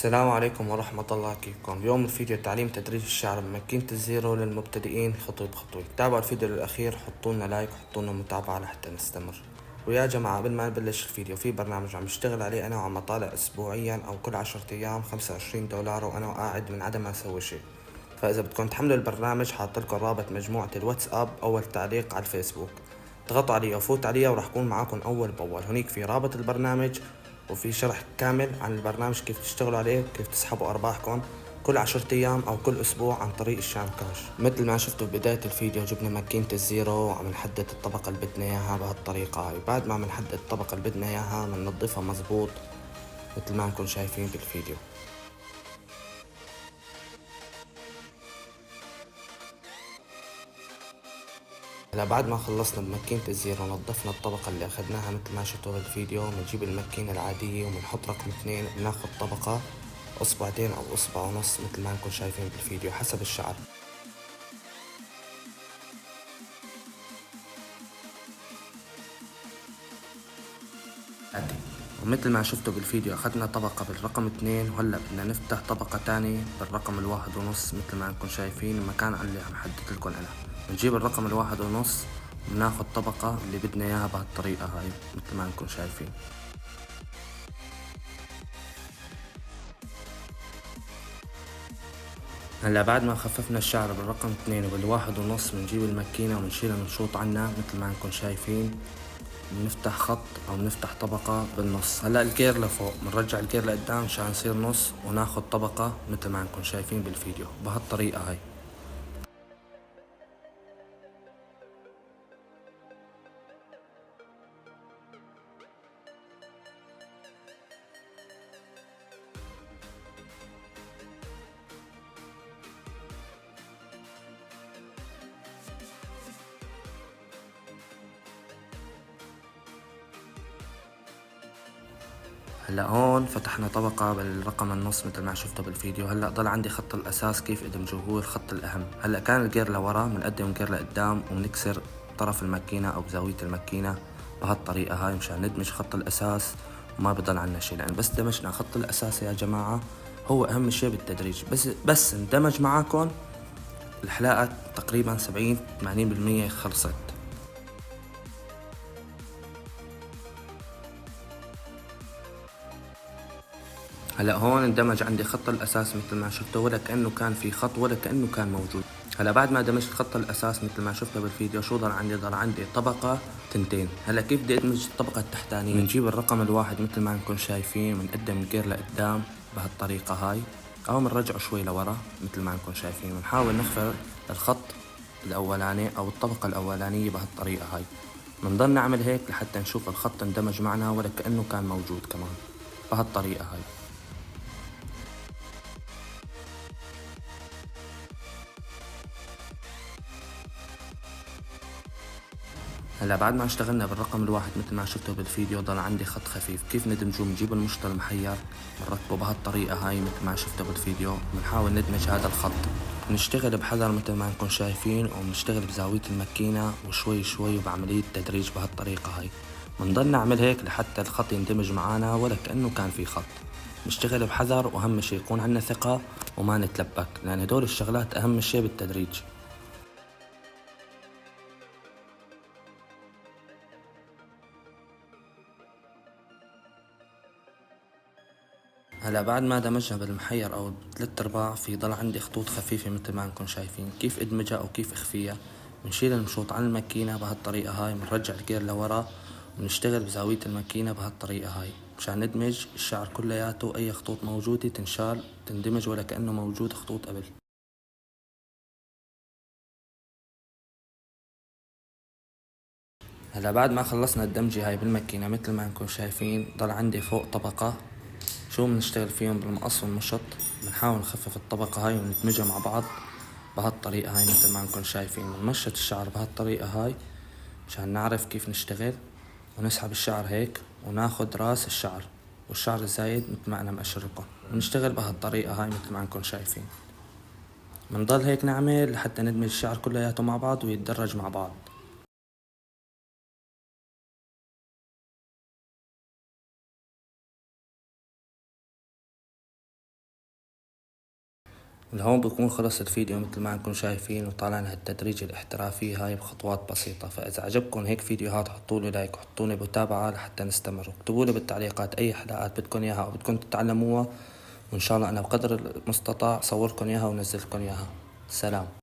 السلام عليكم ورحمة الله، كيفكم؟ اليوم الفيديو تعليم تدريج الشعر بماكينة الزيرو للمبتدئين خطوة بخطوة. تابعوا الفيديو للأخير، حطولنا لايك وحطولنا متابعة لحتى نستمر. ويا جماعة قبل ما نبلش الفيديو، في برنامج عم بشتغل عليه أنا وعم أطالع أسبوعيا أو كل 10 أيام $25 وأنا قاعد من عدم ما أسوي شيء. فإذا بدكم تحملوا البرنامج حاطلكم رابط مجموعة الواتساب أول تعليق على الفيسبوك، اضغطوا عليه وفوت عليه وراح يكون معاكم أول بأول. هنيك في رابط البرنامج وفي شرح كامل عن البرنامج، كيف تشتغلوا عليه، كيف تسحبوا أرباحكم كل 10 أيام أو كل أسبوع عن طريق الشام كاش. مثل ما شفتوا ببداية الفيديو، جبنا ماكينة الزيرو وعم نحدد الطبقة اللي بدنا إياها بهالطريقة هاي. بعد ما بنحدد الطبقة اللي بدنا إياها بننظفها مزبوط مثل ما نكون شايفين بالفيديو. هلا بعد ما خلصنا بماكينة الزيرو نظفنا الطبقة اللي أخذناها مثل ما شفتوا بالفيديو، بنجيب الماكينة العادية وبنحط رقم 2، بناخد طبقة أصبعتين أو أصبع ونص مثل ما نكون شايفين بالفيديو حسب الشعر. ومثل ما شفتوا بالفيديو أخذنا طبقة بالرقم 2، وهلأ بدنا نفتح طبقة تانية بالرقم 1.5 مثل ما نكون شايفين المكان اللي عم حدد لكم أنا. بنجيب الرقم 1.5 وبناخد طبقة اللي بدنا إياها بهالطريقة هاي مثل ما نكون شايفين. هلا بعد ما خففنا الشعر بالرقم 2 وبال1.5 بنجيب الماكينة ونشيلها ونشوط عنها مثل ما نكون شايفين. بنفتح خط او بنفتح طبقة بالنص. هلا الجير لفوق بنرجع الجير لقدام عشان يصير نص، وناخد طبقة مثل ما نكون شايفين بالفيديو بهالطريقة هاي. هلا هون فتحنا طبقة بالرقم النص مثل ما شفتوا بالفيديو. هلا ضل عندي خط الاساس كيف ادمجوه، هو الخط الاهم. هلا كان الجير لورا بنقدم الجير لقدام وبنكسر طرف الماكينة او بزاوية الماكينة بهالطريقة هاي مشان ندمج خط الاساس وما بضل عنا شي. لان بس دمجنا خط الاساس يا جماعة هو اهم شي بالتدريج. بس اندمج معاكم الحلاقة تقريبا 70-80% خلصت. هلا هون اندمج عندي خط الاساس مثل ما شفتوا، ولا كانه كان في خط ولا كانه كان موجود. هلا بعد ما دمجت خط الاساس مثل ما شفتوا بالفيديو، شو ضل عندي؟ ضل عندي طبقة تنتين. هلا كيف بدي ادمج الطبقة التحتانية؟ بنجيب الرقم 1 مثل ما نكون شايفين، بنقدم الجير لقدام بهالطريقة هاي، او بنرجعه شوي لورا مثل ما نكون شايفين، ونحاول نخفر الخط الاولاني او الطبقة الاولانية بهالطريقة هاي. بنضل نعمل هيك لحتى نشوف الخط اندمج معنا ولا كأنه كان موجود كمان بهالطريقة هاي. هلا بعد ما اشتغلنا بالرقم 1 مثل ما شفتوا بالفيديو، ضل عندي خط خفيف. كيف ندمجه؟ بنجيب المشط المحير بنركبه بهالطريقة هاي مثل ما شفتوا بالفيديو، بنحاول ندمج هذا الخط. بنشتغل بحذر مثل ما نكون شايفين، وبنشتغل بزاوية الماكينة وشوي شوي وبعملية تدريج بهالطريقة هاي. بنضل نعمل هيك لحتى الخط يندمج معانا ولا كأنه كان في خط. نشتغل بحذر، واهم شي يكون عندنا ثقة وما نتلبك، لان هدول الشغلات اهم شي بالتدريج. هلا بعد ما دمجها بالمحير او 3/4، في ضل عندي خطوط خفيفة مثل ما نكون شايفين. كيف ادمجها او كيف اخفيها؟ بنشيل المشوط عن الماكينة بهالطريقة هاي، بنرجع الجير لورا ونشتغل بزاوية الماكينة بهالطريقة هاي مشان ندمج الشعر كلياته. اي خطوط موجودة تنشال تندمج ولا كأنه موجود خطوط قبل. هلا بعد ما خلصنا الدمجة هاي بالماكينة مثل ما نكون شايفين، ضل عندي فوق طبقة. شو بنشتغل فيهم؟ بالمقص والمشط بنحاول نخفف الطبقة هاي وندمجها مع بعض بهالطريقة هاي مثل ما نكون شايفين. بنمشط الشعر بهالطريقة هاي مشان نعرف كيف نشتغل، ونسحب الشعر هيك وناخد راس الشعر والشعر الزايد مثل ما انا مأشر لكم، ونشتغل بهالطريقة هاي مثل ما نكون شايفين. بنضل هيك نعمل لحتى ندمج الشعر كلياته مع بعض ويتدرج مع بعض. لهون بكون خلص الفيديو مثل ما انكم شايفين، وطالعنا هالتدريج الاحترافي هاي بخطوات بسيطة. فإذا عجبكم هيك فيديوهات حطولي لايك وحطوني متابعة لحتى نستمر، واكتبولي بالتعليقات أي حلقات بدكم إياها أو بدكم تتعلموها، وإن شاء الله أنا بقدر المستطاع صوركم إياها ونزلكم إياها. سلام.